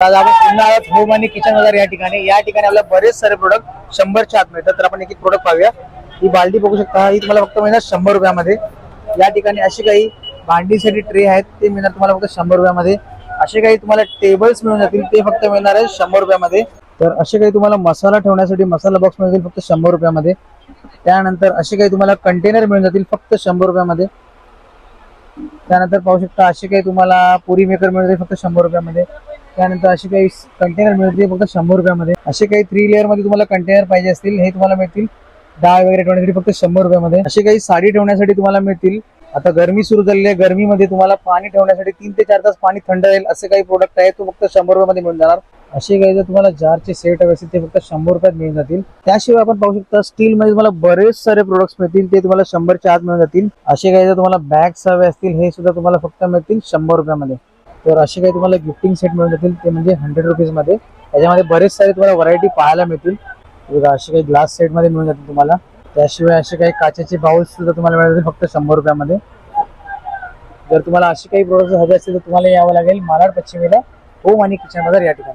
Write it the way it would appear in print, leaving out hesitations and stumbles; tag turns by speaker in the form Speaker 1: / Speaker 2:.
Speaker 1: आज आपण पुन्हा आहोत होम आणि किचन बाजार या ठिकाणी. या ठिकाणी आपल्याला बरेच सारे प्रोडक्ट 100च्या आत मिळतात. तर आपण एक एक प्रोडक्ट पाहूया. ही बाल्टी बघू शकता, ही तुम्हाला फक्त मिळणार 100 रुपयामध्ये. या ठिकाणी अशी काही भांडीसाठी ट्रे आहेत ते मिळणार तुम्हाला फक्त 100 रुपयामध्ये. असे काही तुम्हाला टेबल्स मिळून जातील ते फक्त मिळणार आहे 100 रुपयामध्ये. तर असे काही तुम्हाला मसाला ठेवण्यासाठी मसाला बॉक्स मिळतील फक्त 100 रुपयामध्ये. त्यानंतर असे काही तुम्हाला कंटेनर मिळून जातील फक्त 100 रुपयामध्ये. त्यानंतर पाहू शकता असे काही तुम्हाला पुरी मेकर मिळते फक्त 100 रुपयामध्ये. त्यानंतर असे काही कंटेनर मिळते फक्त 100 रुपयामध्ये. असे काही 3 लेअर मध्ये तुम्हाला कंटेनर पाहिजे असतील हे तुम्हाला मिळतील डाळ वगैरे ठेवण्यासाठी फक्त 100 रुपयामध्ये. असे काही साडी ठेवण्यासाठी तुम्हाला मिळतील. आता गरमी सुरू झालेली आहे, गरमीमध्ये तुम्हाला पाणी ठेवण्यासाठी 3 ते 4 तास पाणी थंड राहील असे काही प्रोडक्ट आहेत तो फक्त 100 रुपयामध्ये मिळून जाणार. असे काही जर तुम्हाला जारचे सेट हवे असतील ते फक्त 100 रुपयात मिळून जातील. त्याशिवाय आपण पाहू शकता स्टील मध्ये तुम्हाला बरेच सारे प्रोडक्ट्स मिळतील ते तुम्हाला 100च्या आत मिळून जातील. असे काही जर तुम्हाला बॅग्स हवे असतील हे सुद्धा तुम्हाला फक्त मिळतील 100 रुपयामध्ये. तर असे काही तुम्हाला गिफ्टिंग सेट मिळून जातील ते म्हणजे 100 रुपीज मध्ये. त्याच्यामध्ये बरेच सारे तुम्हाला व्हरायटी पाहायला मिळतील. असे काही ग्लास सेट मध्ये मिळून जातील तुम्हाला. त्याशिवाय असे काही काचेचे बाउल्स सुद्धा तुम्हाला मिळतील फक्त 100 रुपयामध्ये. जर तुम्हाला असे काही प्रोडक्ट्स हवे असतील तर तुम्हाला यावं लागेल मालाड पश्चिमेला होम आणि किचन बाजार या ठिकाणी.